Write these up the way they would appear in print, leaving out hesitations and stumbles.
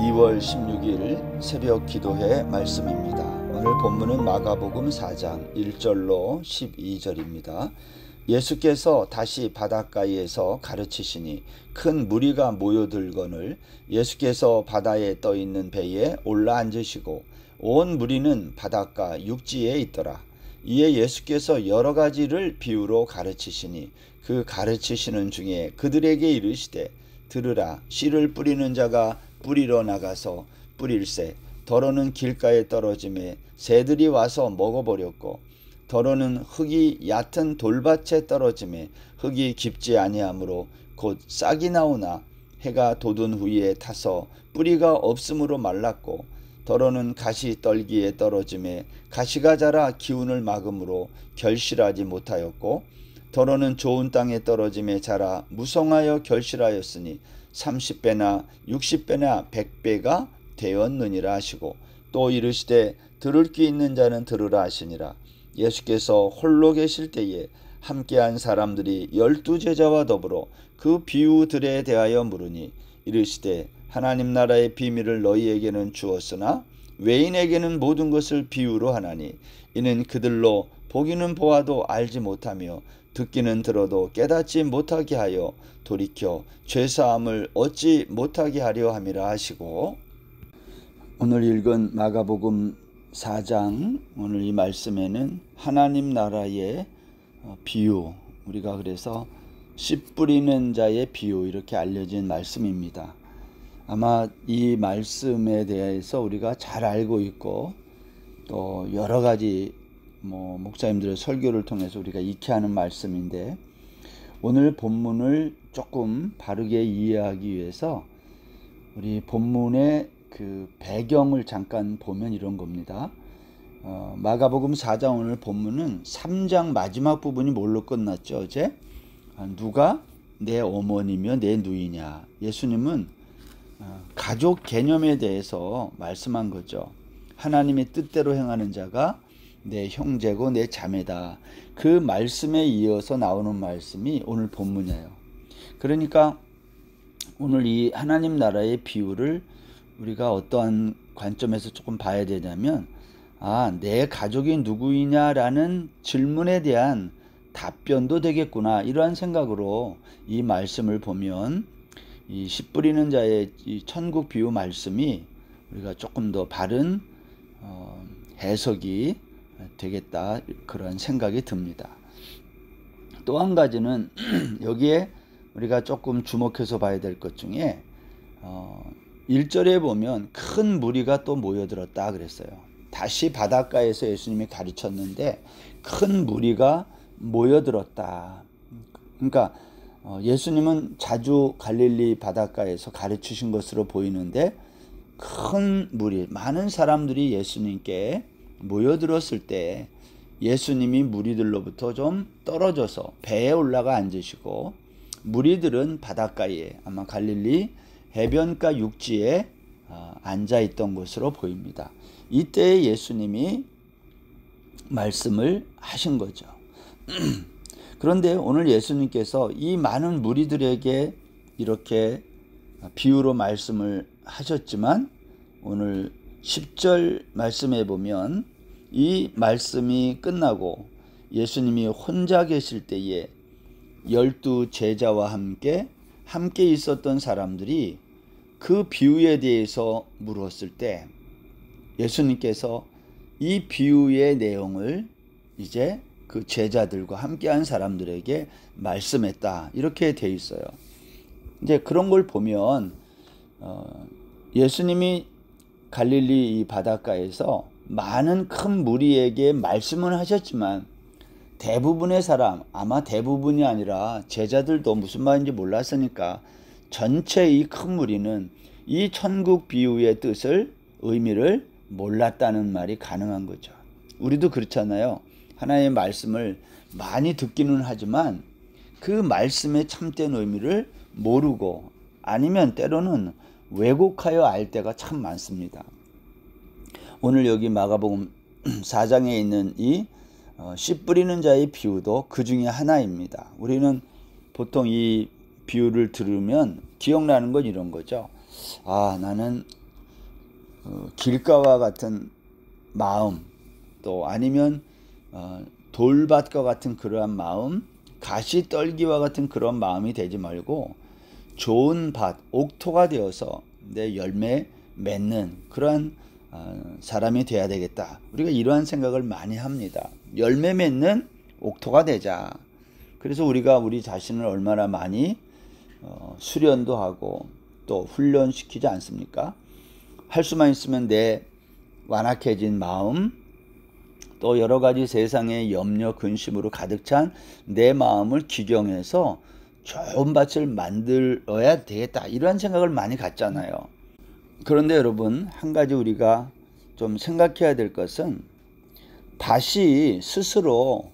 2월 16일 새벽 기도회 말씀입니다. 오늘 본문은 마가복음 4장 1절로 12절입니다. 예수께서 다시 바닷가에서 가르치시니 큰 무리가 모여들거늘 예수께서 바다에 떠있는 배에 올라앉으시고 온 무리는 바닷가 육지에 있더라. 이에 예수께서 여러 가지를 비유로 가르치시니 그 가르치시는 중에 그들에게 이르시되 들으라. 씨를 뿌리는 자가 뿌리러 나가서 뿌릴새 더러는 길가에 떨어짐에 새들이 와서 먹어버렸고 더러는 흙이 얕은 돌밭에 떨어짐에 흙이 깊지 아니하므로 곧 싹이 나오나 해가 돋은 후에 타서 뿌리가 없으므로 말랐고 더러는 가시떨기에 떨어짐에 가시가 자라 기운을 막음으로 결실하지 못하였고 더러는 좋은 땅에 떨어짐에 자라 무성하여 결실하였으니 30배나 60배나 100배가 되었느니라 하시고 또 이르시되 들을 귀 있는 자는 들으라 하시니라. 예수께서 홀로 계실 때에 함께한 사람들이 12제자와 더불어 그 비유들에 대하여 물으니 이르시되 하나님 나라의 비밀을 너희에게는 주었으나 외인에게는 모든 것을 비유로 하나니 이는 그들로 보기는 보아도 알지 못하며 듣기는 들어도 깨닫지 못하게 하여 돌이켜 죄사함을 얻지 못하게 하려 함이라 하시고, 오늘 읽은 마가복음 4장 오늘 이 말씀에는 하나님 나라의 비유, 우리가 그래서 씨 뿌리는 자의 비유 이렇게 알려진 말씀입니다. 아마 이 말씀에 대해서 우리가 잘 알고 있고 또 여러 가지 목사님들의 설교를 통해서 우리가 익히 하는 말씀인데, 오늘 본문을 조금 바르게 이해하기 위해서 우리 본문의 그 배경을 잠깐 보면 이런 겁니다. 마가복음 4장 오늘 본문은 3장 마지막 부분이 뭘로 끝났죠? 어제 누가 내 어머니며 내 누이냐. 예수님은 가족 개념에 대해서 말씀한 거죠. 하나님의 뜻대로 행하는 자가 내 형제고 내 자매다. 그 말씀에 이어서 나오는 말씀이 오늘 본문이에요. 그러니까 오늘 이 하나님 나라의 비유를 우리가 어떠한 관점에서 조금 봐야 되냐면, 내 가족이 누구이냐라는 질문에 대한 답변도 되겠구나, 이러한 생각으로 이 말씀을 보면 이 씨 뿌리는 자의 이 천국 비유 말씀이 우리가 조금 더 바른 해석이 되겠다, 그런 생각이 듭니다. 또 한 가지는 여기에 우리가 조금 주목해서 봐야 될 것 중에 1절에 보면 큰 무리가 또 모여들었다 그랬어요. 다시 바닷가에서 예수님이 가르쳤는데 큰 무리가 모여들었다. 그러니까 예수님은 자주 갈릴리 바닷가에서 가르치신 것으로 보이는데 큰 무리, 많은 사람들이 예수님께 모여들었을 때 예수님이 무리들로부터 좀 떨어져서 배에 올라가 앉으시고 무리들은 바닷가에, 아마 갈릴리 해변가 육지에 앉아 있던 것으로 보입니다. 이때 예수님이 말씀을 하신 거죠. 그런데 오늘 예수님께서 이 많은 무리들에게 이렇게 비유로 말씀을 하셨지만 오늘 10절 말씀에 보면 이 말씀이 끝나고 예수님이 혼자 계실 때에 12제자와 함께 있었던 사람들이 그 비유에 대해서 물었을 때 예수님께서 이 비유의 내용을 이제 그 제자들과 함께한 사람들에게 말씀했다, 이렇게 돼 있어요. 이제 그런 걸 보면 예수님이 갈릴리 이 바닷가에서 많은 큰 무리에게 말씀은 하셨지만 대부분의 사람, 아마 대부분이 아니라 제자들도 무슨 말인지 몰랐으니까 전체 이 큰 무리는 이 천국 비유의 뜻을, 의미를 몰랐다는 말이 가능한 거죠. 우리도 그렇잖아요. 하나님의 말씀을 많이 듣기는 하지만 그 말씀의 참된 의미를 모르고 아니면 때로는 왜곡하여 알 때가 참 많습니다. 오늘 여기 마가복음 4장에 있는 이 씨 뿌리는 자의 비유도 그 중에 하나입니다. 우리는 보통 이 비유를 들으면 기억나는 건 이런 거죠. 나는 길가와 같은 마음, 또 아니면 돌밭과 같은 그러한 마음, 가시떨기와 같은 그런 마음이 되지 말고 좋은 밭, 옥토가 되어서 내 열매 맺는 그러한 사람이 돼야 되겠다. 우리가 이러한 생각을 많이 합니다. 열매 맺는 옥토가 되자. 그래서 우리가 우리 자신을 얼마나 많이 수련도 하고 또 훈련시키지 않습니까? 할 수만 있으면 내 완악해진 마음, 또 여러 가지 세상의 염려 근심으로 가득 찬 내 마음을 기경해서 좋은 밭을 만들어야 되겠다, 이런 생각을 많이 갖잖아요. 그런데 여러분, 한 가지 우리가 좀 생각해야 될 것은 밭이 스스로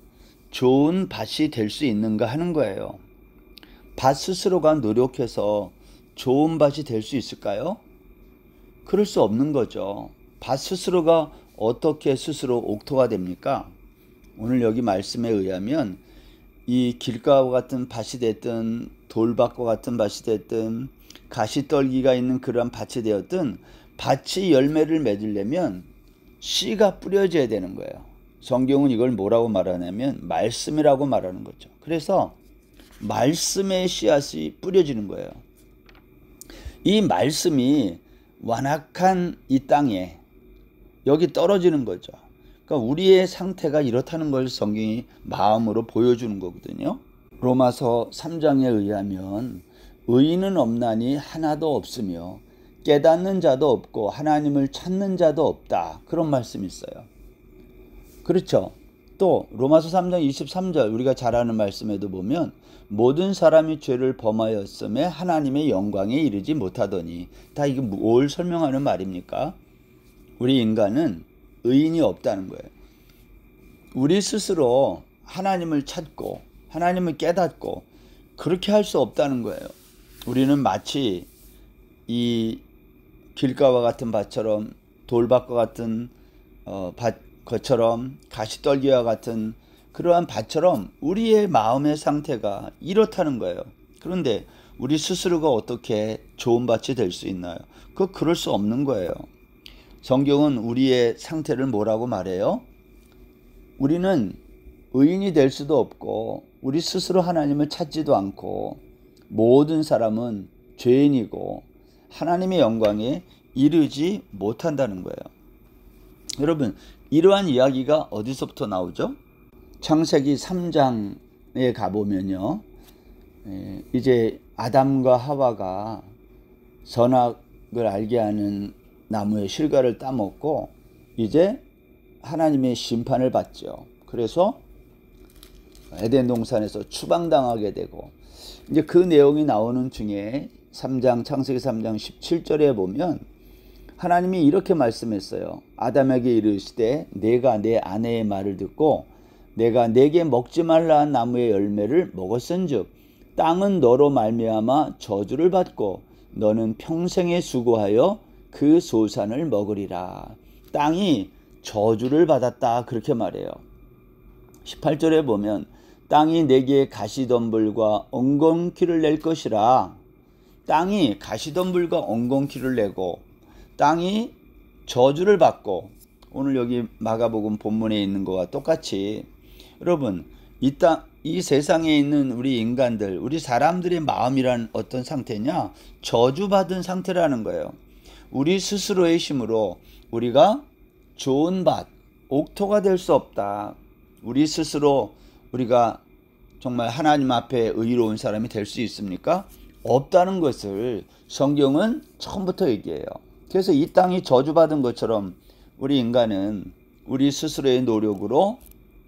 좋은 밭이 될 수 있는가 하는 거예요. 밭 스스로가 노력해서 좋은 밭이 될 수 있을까요? 그럴 수 없는 거죠. 밭 스스로가 어떻게 스스로 옥토가 됩니까? 오늘 여기 말씀에 의하면 이 길가와 같은 밭이 됐든 돌밭과 같은 밭이 됐든 가시떨기가 있는 그런 밭이 되었든 밭이 열매를 맺으려면 씨가 뿌려져야 되는 거예요. 성경은 이걸 뭐라고 말하냐면 말씀이라고 말하는 거죠. 그래서 말씀의 씨앗이 뿌려지는 거예요. 이 말씀이 완악한 이 땅에 여기 떨어지는 거죠. 그러니까 우리의 상태가 이렇다는 걸 성경이 마음으로 보여주는 거거든요. 로마서 3장에 의하면 의인은 없나니 하나도 없으며 깨닫는 자도 없고 하나님을 찾는 자도 없다, 그런 말씀이 있어요. 그렇죠. 또 로마서 3장 23절 우리가 잘 아는 말씀에도 보면 모든 사람이 죄를 범하였음에 하나님의 영광에 이르지 못하더니, 다 이게 뭘 설명하는 말입니까? 우리 인간은 의인이 없다는 거예요. 우리 스스로 하나님을 찾고 하나님을 깨닫고 그렇게 할 수 없다는 거예요. 우리는 마치 이 길가와 같은 밭처럼 돌밭과 같은 것처럼 가시떨기와 같은 그러한 밭처럼 우리의 마음의 상태가 이렇다는 거예요. 그런데 우리 스스로가 어떻게 좋은 밭이 될 수 있나요? 그럴 수 없는 거예요. 성경은 우리의 상태를 뭐라고 말해요? 우리는 의인이 될 수도 없고 우리 스스로 하나님을 찾지도 않고 모든 사람은 죄인이고 하나님의 영광에 이르지 못한다는 거예요. 여러분, 이러한 이야기가 어디서부터 나오죠? 창세기 3장에 가보면요, 이제 아담과 하와가 선악을 알게 하는 나무의 실과를 따먹고 이제 하나님의 심판을 받죠. 그래서 에덴 동산에서 추방당하게 되고, 이제 그 내용이 나오는 중에 창세기 3장 17절에 보면 하나님이 이렇게 말씀했어요. 아담에게 이르시되 내가 내 아내의 말을 듣고 내가 내게 먹지 말라 한 나무의 열매를 먹었은즉 땅은 너로 말미암아 저주를 받고 너는 평생에 수고하여 그 소산을 먹으리라. 땅이 저주를 받았다, 그렇게 말해요. 18절에 보면 땅이 내게 가시덤불과 엉겅퀴를 낼 것이라. 땅이 가시덤불과 엉겅퀴를 내고 땅이 저주를 받고, 오늘 여기 마가복음 본문에 있는 것과 똑같이 여러분, 이 세상에 있는 우리 인간들, 우리 사람들의 마음이란 어떤 상태냐? 저주받은 상태라는 거예요. 우리 스스로의 힘으로 우리가 좋은 밭, 옥토가 될 수 없다. 우리 스스로 우리가 정말 하나님 앞에 의로운 사람이 될 수 있습니까? 없다는 것을 성경은 처음부터 얘기해요. 그래서 이 땅이 저주받은 것처럼 우리 인간은 우리 스스로의 노력으로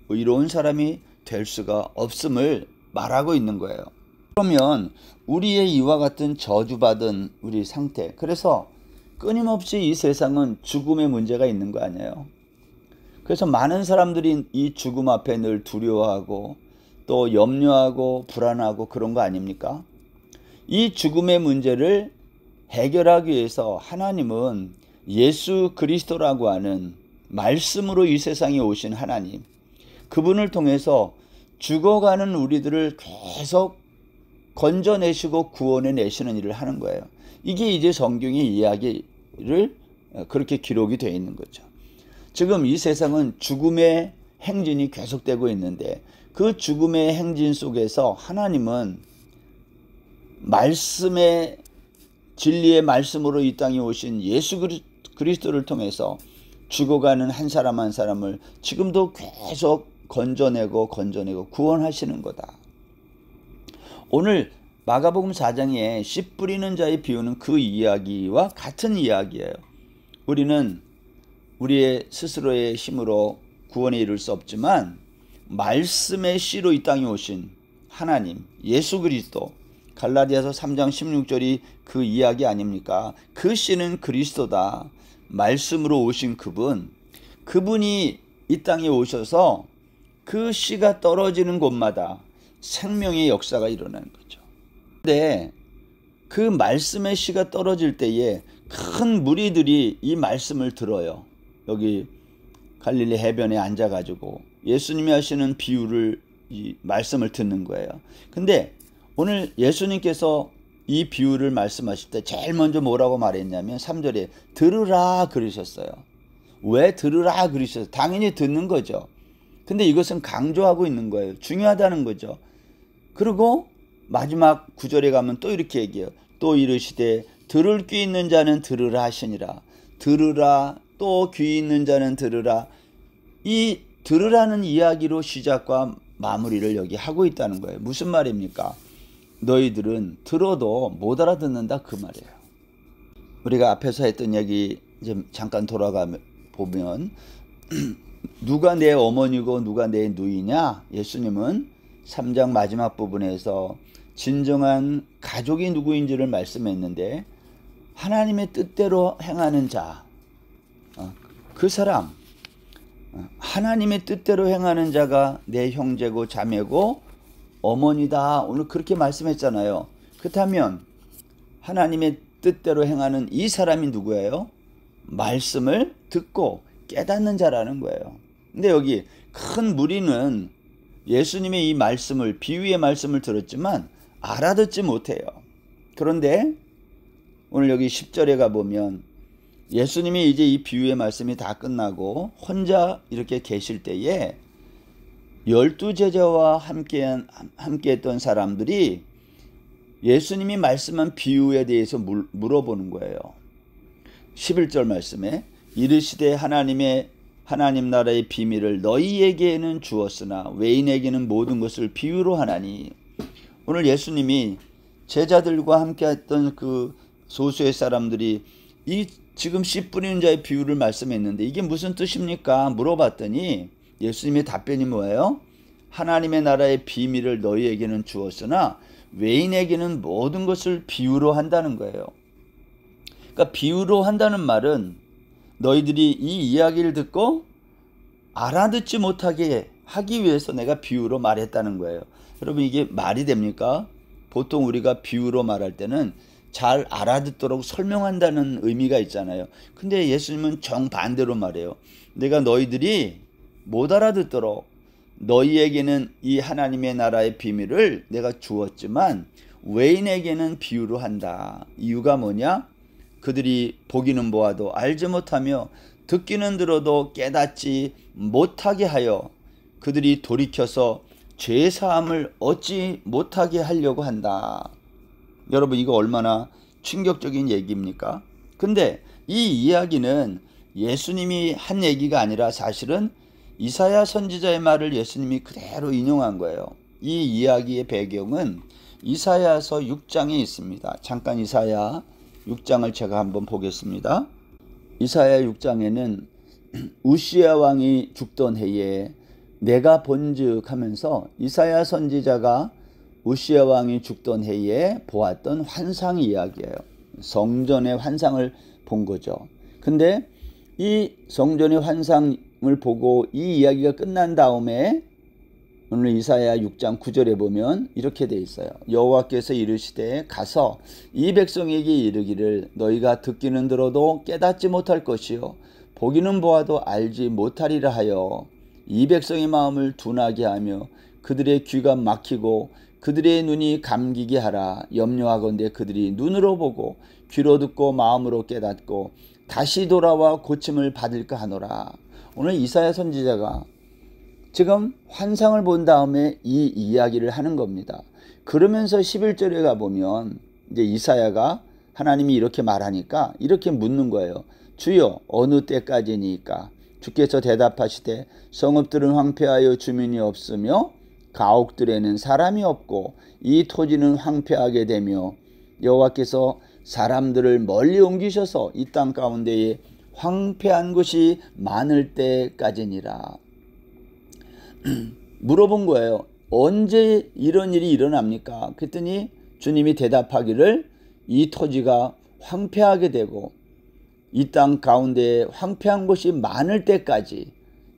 의로운 사람이 될 수가 없음을 말하고 있는 거예요. 그러면 우리의 이와 같은 저주받은 우리 상태, 그래서 끊임없이 이 세상은 죽음의 문제가 있는 거 아니에요? 그래서 많은 사람들이 이 죽음 앞에 늘 두려워하고 또 염려하고 불안하고 그런 거 아닙니까? 이 죽음의 문제를 해결하기 위해서 하나님은 예수 그리스도라고 하는 말씀으로 이 세상에 오신 하나님, 그분을 통해서 죽어가는 우리들을 계속 건져내시고 구원해내시는 일을 하는 거예요. 이게 이제 성경의 이야기를 그렇게 기록이 되어 있는 거죠. 지금 이 세상은 죽음의 행진이 계속되고 있는데 그 죽음의 행진 속에서 하나님은 말씀의 진리의 말씀으로 이 땅에 오신 예수 그리스도를 통해서 죽어가는 한 사람 한 사람을 지금도 계속 건져내고 구원하시는 거다. 오늘 마가복음 4장에 씨 뿌리는 자의 비유는 그 이야기와 같은 이야기예요. 우리는 우리의 스스로의 힘으로 구원에 이를 수 없지만 말씀의 씨로 이 땅에 오신 하나님 예수 그리스도, 갈라디아서 3장 16절이 그 이야기 아닙니까? 그 씨는 그리스도다. 말씀으로 오신 그분이 이 땅에 오셔서 그 씨가 떨어지는 곳마다 생명의 역사가 일어나는 거죠. 근데 그 말씀의 씨가 떨어질 때에 큰 무리들이 이 말씀을 들어요. 여기 갈릴리 해변에 앉아가지고 예수님이 하시는 비유를, 이 말씀을 듣는 거예요. 근데 오늘 예수님께서 이 비유를 말씀하실 때 제일 먼저 뭐라고 말했냐면 3절에 들으라 그러셨어요. 왜 들으라 그러셨어요? 당연히 듣는 거죠. 근데 이것은 강조하고 있는 거예요. 중요하다는 거죠. 그리고 마지막 9절에 가면 또 이렇게 얘기해요. 또 이르시되 들을 귀 있는 자는 들으라 하시니라. 들으라, 또 귀 있는 자는 들으라. 이 들으라는 이야기로 시작과 마무리를 여기 하고 있다는 거예요. 무슨 말입니까? 너희들은 들어도 못 알아듣는다 그 말이에요. 우리가 앞에서 했던 얘기 이제 잠깐 돌아가 보면 누가 내 어머니고 누가 내 누이냐? 예수님은 3장 마지막 부분에서 진정한 가족이 누구인지를 말씀했는데 하나님의 뜻대로 행하는 자, 그 사람, 하나님의 뜻대로 행하는 자가 내 형제고 자매고 어머니다. 오늘 그렇게 말씀했잖아요. 그렇다면 하나님의 뜻대로 행하는 이 사람이 누구예요? 말씀을 듣고 깨닫는 자라는 거예요. 근데 여기 큰 무리는 예수님의 이 말씀을, 비유의 말씀을 들었지만 알아듣지 못해요. 그런데 오늘 여기 10절에 가보면 예수님이 이제 이 비유의 말씀이 다 끝나고 혼자 이렇게 계실 때에 12제자와 함께했던 사람들이 예수님이 말씀한 비유에 대해서 물어보는 거예요. 11절 말씀에 이르시되 하나님 나라의 비밀을 너희에게는 주었으나 외인에게는 모든 것을 비유로 하나니. 오늘 예수님이 제자들과 함께했던 그 소수의 사람들이 이 지금 씨 뿌리는 자의 비유를 말씀했는데 이게 무슨 뜻입니까? 물어봤더니 예수님의 답변이 뭐예요? 하나님의 나라의 비밀을 너희에게는 주었으나 외인에게는 모든 것을 비유로 한다는 거예요. 그러니까 비유로 한다는 말은 너희들이 이 이야기를 듣고 알아듣지 못하게 하기 위해서 내가 비유로 말했다는 거예요. 여러분 이게 말이 됩니까? 보통 우리가 비유로 말할 때는 잘 알아듣도록 설명한다는 의미가 있잖아요. 근데 예수님은 정반대로 말해요. 내가 너희들이 못 알아듣도록 너희에게는 이 하나님의 나라의 비밀을 내가 주었지만 외인에게는 비유로 한다. 이유가 뭐냐? 그들이 보기는 보아도 알지 못하며 듣기는 들어도 깨닫지 못하게 하여 그들이 돌이켜서 죄사함을 얻지 못하게 하려고 한다. 여러분 이거 얼마나 충격적인 얘기입니까? 근데 이 이야기는 예수님이 한 얘기가 아니라 사실은 이사야 선지자의 말을 예수님이 그대로 인용한 거예요. 이 이야기의 배경은 이사야서 6장에 있습니다. 잠깐 이사야 6장을 제가 한번 보겠습니다. 이사야 6장에는 우시야 왕이 죽던 해에 내가 본즉 하면서 이사야 선지자가 우시야 왕이 죽던 해에 보았던 환상 이야기예요. 성전의 환상을 본 거죠. 근데 이 성전의 환상을 보고 이 이야기가 끝난 다음에 오늘 이사야 6장 9절에 보면 이렇게 돼 있어요. 여호와께서 이르시되 가서 이 백성에게 이르기를 너희가 듣기는 들어도 깨닫지 못할 것이요 보기는 보아도 알지 못하리라 하여 이 백성의 마음을 둔하게 하며 그들의 귀가 막히고 그들의 눈이 감기게 하라. 염려하건대 그들이 눈으로 보고 귀로 듣고 마음으로 깨닫고 다시 돌아와 고침을 받을까 하노라. 오늘 이사야 선지자가 지금 환상을 본 다음에 이 이야기를 하는 겁니다. 그러면서 11절에 가보면 이제 이사야가 하나님이 이렇게 말하니까 이렇게 묻는 거예요. 주여 어느 때까지니까? 주께서 대답하시되 성읍들은 황폐하여 주민이 없으며 가옥들에는 사람이 없고 이 토지는 황폐하게 되며 여호와께서 사람들을 멀리 옮기셔서 이 땅 가운데에 황폐한 곳이 많을 때까지니라. 물어본 거예요. 언제 이런 일이 일어납니까? 그랬더니 주님이 대답하기를 이 토지가 황폐하게 되고 이 땅 가운데 황폐한 곳이 많을 때까지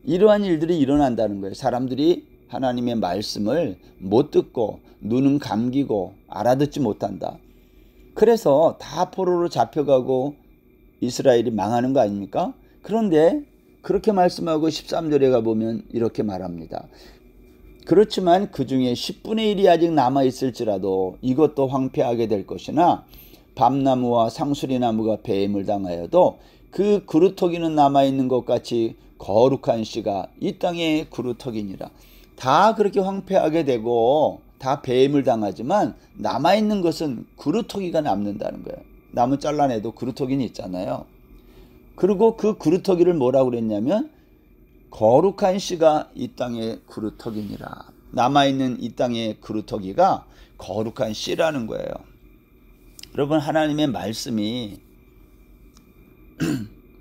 이러한 일들이 일어난다는 거예요. 사람들이 하나님의 말씀을 못 듣고 눈은 감기고 알아듣지 못한다. 그래서 다 포로로 잡혀가고 이스라엘이 망하는 거 아닙니까? 그런데 그렇게 말씀하고 13절에 가보면 이렇게 말합니다. 그렇지만 그 중에 10분의 1이 아직 남아있을지라도 이것도 황폐하게 될 것이나 밤나무와 상수리나무가 배임을 당하여도 그 그루터기는 남아있는 것 같이 거룩한 씨가 이 땅의 그루터기니라. 다 그렇게 황폐하게 되고 다 배임을 당하지만 남아있는 것은 그루터기가 남는다는 거예요. 나무 잘라내도 그루터기는 있잖아요. 그리고 그 그루터기를 뭐라고 그랬냐면 거룩한 씨가 이 땅의 그루터기니라. 남아있는 이 땅의 그루터기가 거룩한 씨라는 거예요. 여러분, 하나님의 말씀이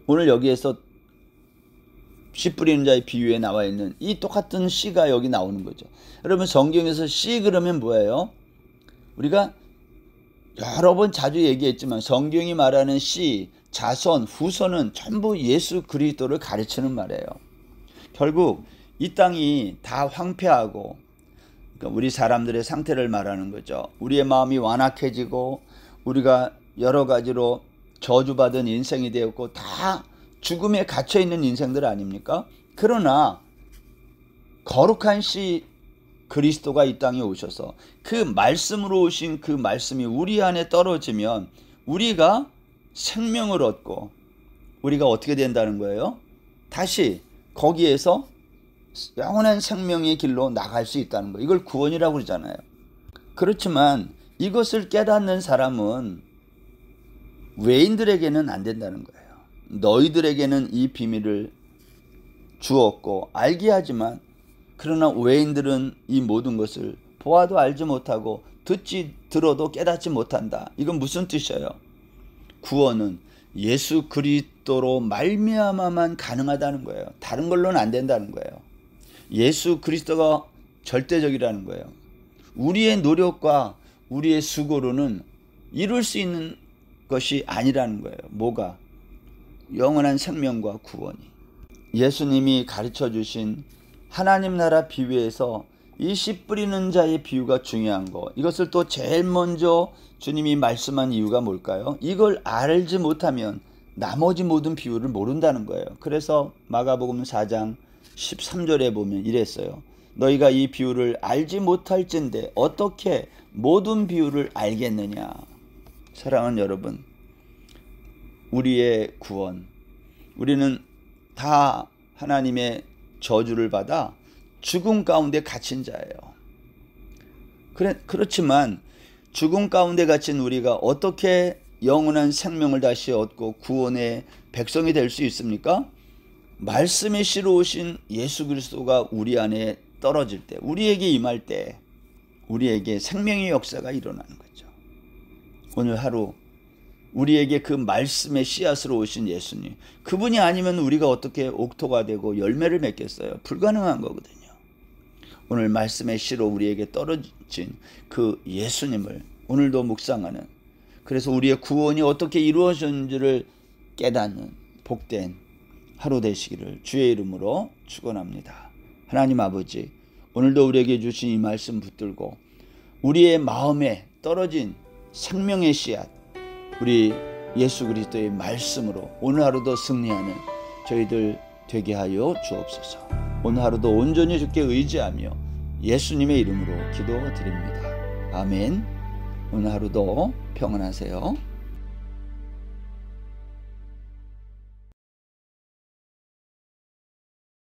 오늘 여기에서 씨 뿌리는 자의 비유에 나와 있는 이 똑같은 씨가 여기 나오는 거죠. 여러분, 성경에서 씨 그러면 뭐예요? 우리가 여러 번 자주 얘기했지만 성경이 말하는 씨, 자손, 후손은 전부 예수 그리스도를 가르치는 말이에요. 결국 이 땅이 다 황폐하고, 그러니까 우리 사람들의 상태를 말하는 거죠. 우리의 마음이 완악해지고 우리가 여러 가지로 저주받은 인생이 되었고 다 죽음에 갇혀있는 인생들 아닙니까? 그러나 거룩한 씨 그리스도가 이 땅에 오셔서 그 말씀으로 오신 그 말씀이 우리 안에 떨어지면 우리가 생명을 얻고 우리가 어떻게 된다는 거예요? 다시 거기에서 영원한 생명의 길로 나갈 수 있다는 거예요. 이걸 구원이라고 그러잖아요. 그렇지만 이것을 깨닫는 사람은 외인들에게는 안 된다는 거예요. 너희들에게는 이 비밀을 주었고 알게 하지만 그러나 외인들은 이 모든 것을 보아도 알지 못하고 들어도 깨닫지 못한다. 이건 무슨 뜻이에요? 구원은 예수 그리스도로 말미암아만 가능하다는 거예요. 다른 걸로는 안 된다는 거예요. 예수 그리스도가 절대적이라는 거예요. 우리의 노력과 우리의 수고로는 이룰 수 있는 것이 아니라는 거예요. 뭐가? 영원한 생명과 구원이. 예수님이 가르쳐 주신 하나님 나라 비유에서 이 씨 뿌리는 자의 비유가 중요한 거, 이것을 또 제일 먼저 주님이 말씀한 이유가 뭘까요? 이걸 알지 못하면 나머지 모든 비유를 모른다는 거예요. 그래서 마가복음 4장 13절에 보면 이랬어요. 너희가 이 비유를 알지 못할진대 어떻게 모든 비유를 알겠느냐. 사랑하는 여러분, 우리의 구원, 우리는 다 하나님의 저주를 받아 죽음 가운데 갇힌 자예요. 그렇지만 죽음 가운데 갇힌 우리가 어떻게 영원한 생명을 다시 얻고 구원의 백성이 될 수 있습니까? 말씀의 씨로 오신 예수 그리스도가 우리 안에 떨어질 때, 우리에게 임할 때 우리에게 생명의 역사가 일어나는 거죠. 오늘 하루 우리에게 그 말씀의 씨앗으로 오신 예수님, 그분이 아니면 우리가 어떻게 옥토가 되고 열매를 맺겠어요? 불가능한 거거든요. 오늘 말씀의 씨로 우리에게 떨어진 그 예수님을 오늘도 묵상하는, 그래서 우리의 구원이 어떻게 이루어졌는지를 깨닫는 복된 하루 되시기를 주의 이름으로 축원합니다. 하나님 아버지, 오늘도 우리에게 주신 이 말씀 붙들고 우리의 마음에 떨어진 생명의 씨앗, 우리 예수 그리스도의 말씀으로 오늘 하루도 승리하는 저희들 되게 하여 주옵소서. 오늘 하루도 온전히 주께 의지하며 예수님의 이름으로 기도드립니다. 아멘. 오늘 하루도 평안하세요.